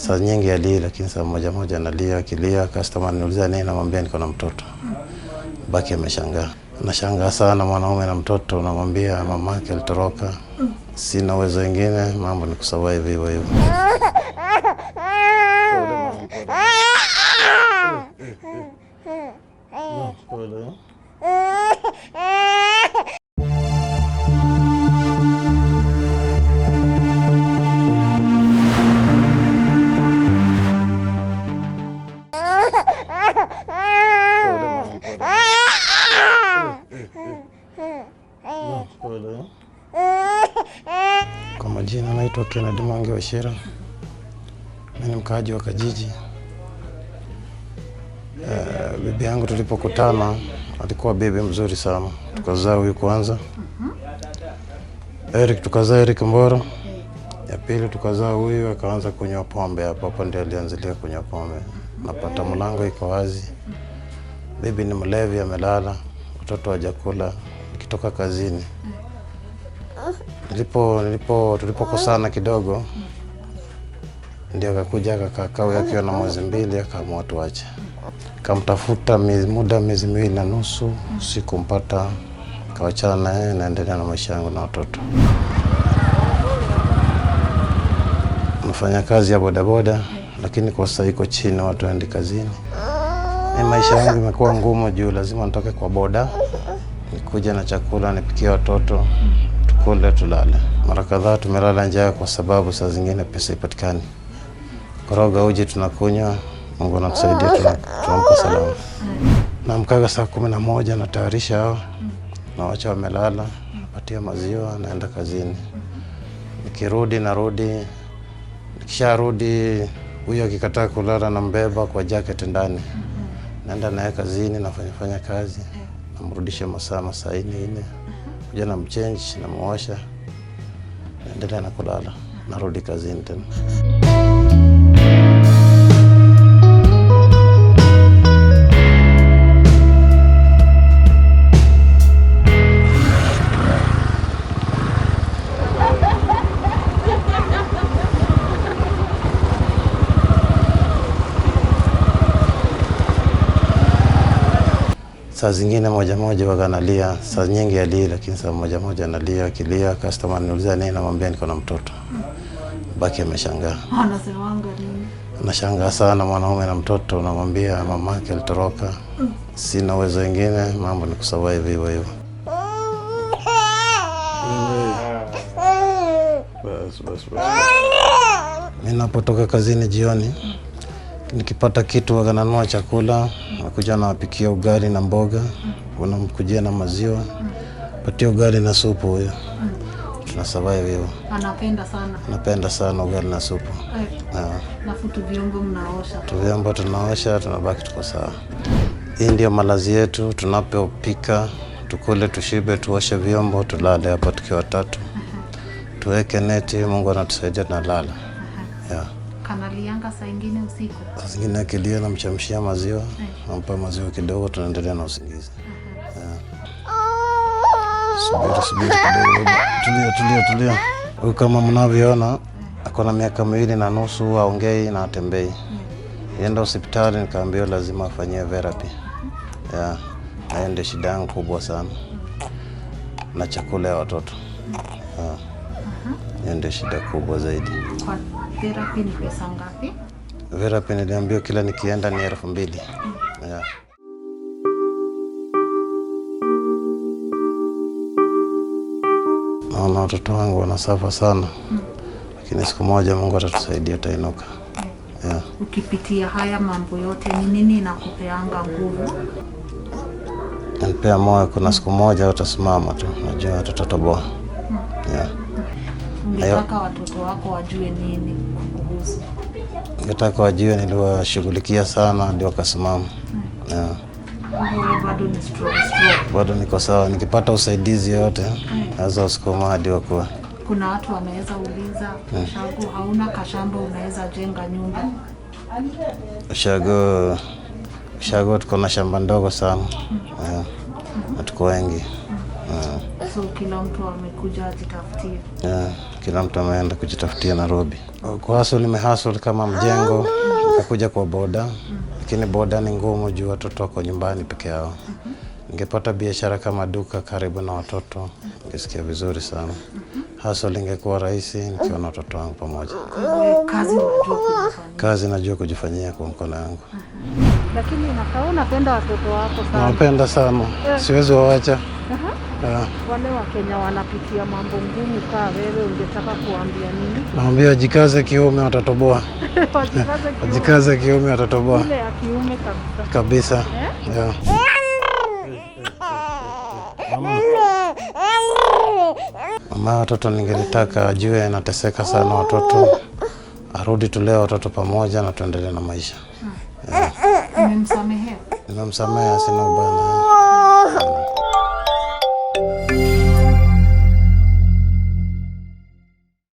Saa nyingi alia, lakini saa moja moja analia, akilia customer ananiuliza nini, namwambia niko na mtoto. Baki ameshangaa. Nashangaa sana mwanaume na mtoto, namwambia mamake alitoroka. Sina uwezo mwingine, mambo ni kusurvive hivyo hivyo. Kwa majina naitwa Kennedy Mwangi Wachira. Mimi ni mkaaji wa Kijiji. Bibi yangu tulipokutana alikuwa bibi mzuri sana. Tukazaa huyu kwanza. Tukazaa Eric Mboro. Ya pili tukazaa huyu, akaanza kunywa pombe. Hapo ndio alianzia kunywa pombe. Napata mlango iko wazi. Bibi ni mlevi, amelala. Watoto hawajakula. Nikitoka kazini. Tulipokosana kidogo, ndio akakuja akakaa akiwa na mwezi 2, akaamua tuache. Kamtafuta miezi 2 na nusu, sikumpata. Kaachana naye, naendelea na maisha yangu na watoto. Nafanya kazi ya boda, lakini kwa sasa iko chini, watu waende kazini. Maisha yangu imekuwa ngumu juu lazima nitoke kwa boda, nikuja na chakula nipikie watoto, tukule tulale. Mara kadhaa tumelala njaa kwa sababu saa zingine pesa ipatikani. Koroga uji tunakunywa, Mungu anatusaidia, tunaamka salama. Naamka saa 11 natayarisha hao. Naacha wamelala, napatia maziwa, naenda kazini. Nikirudi narudi. Nikisharudi huyo akikataa kulala na mbeba kwa jacket ndani. Naenda naye kazini, nafanya kazi. Namrudisha masaa 4. Kuja na mchange na muosha. Naendelea na kulala. Narudi kazini tena. Saa zingine moja wanalia, saa nyingi alia, lakini saa moja analia, akilia customer ananiuliza nini, namwambia niko na mtoto. Baki ameshangaa. Anasemanga nini? Nashangaa sana mwanaume na mtoto, namwambia mamake alitoroka. Sina uwezo mwingine, mambo ni kusurvive hivyo hivyo. Mimi napotoka kazini jioni, nikipata kitu wakananua chakula, nakuja nawapikia ugali na mboga, unamkujia na maziwa, patia ugali na supu huyo. Tunasurvive hivyo. Anapenda sana. Napenda sana ugali na supu. Na futu vyombo mnaosha. Vyombo tunaosha, tunabaki tuko sawa. Hii ndio malazi yetu, tunapopika, tukule, tushibe, tuoshe vyombo, tulale hapa tukiwa 3. Tuweke neti, Mungu anatusaidia tunalala. Kanalianga saa nyingine usiku. Saa zingine akilia namchamshia maziwa, nampa maziwa kidogo, tunaendelea na usingizi. Subiri kidogo. Tulia. Huyu kama mnavyoona, ako na miaka 2 na nusu, haongei na hatembei. Nienda hospitali nikaambiwa lazima afanyie therapy. Ndio shida yangu kubwa sana. Na chakula ya watoto. Ndio shida kubwa zaidi. Kwa therapy ni pesa ngapi? Therapy niliambiwa kila nikienda ni 2,000. Naona watoto wangu wanasafa sana. Lakini siku moja Mungu atatusaidia, atainuka. Ukipitia haya mambo yote, ni nini inakupeanga nguvu? Nipea moyo, kuna siku moja utasimama tu, najua tutatoboa. Ungetaka watoto wako wajue nini kuhusu? Ningetaka wajue niliwashughulikia sana ndio wakasimama. Bado ni strong. Bado niko sawa, nikipata usaidizi yote naweza usukuma hadi wakue. Kuna watu wanaweza uliza, Shago hauna kashamba unaweza jenga nyumba? Shago tuko na shamba ndogo sana. Tuko wengi. So kila mtu amekuja ajitafutie. Kila mtu ameenda kujitafutia Nairobi. Kwa hustle nimehustle kama mjengo, nikakuja kwa boda. Lakini boda ni ngumu juu watoto wako nyumbani peke yao. Ningepata biashara kama duka karibu na watoto, ningesikia vizuri sana. Hustle ingekuwa rahisi nikiwa na watoto wangu pamoja. Kazi najua kujifanyia kwa mkono wangu. Lakini unapenda watoto wako sana. Nawapenda sana. Siwezi waacha. Wale wa Kenya wanapitia mambo ngumu kama wewe, ungetaka kuambia nini? Naambia jikaze kiume watatoboa. Jikaze kiume watatoboa. Ile ya kiume kabisa. Mama watoto ningetaka ajue anateseka sana watoto. Arudi tulee watoto pamoja na tuendelee na maisha. Nimemsamehea. Nimemsamehea, sina ubaya.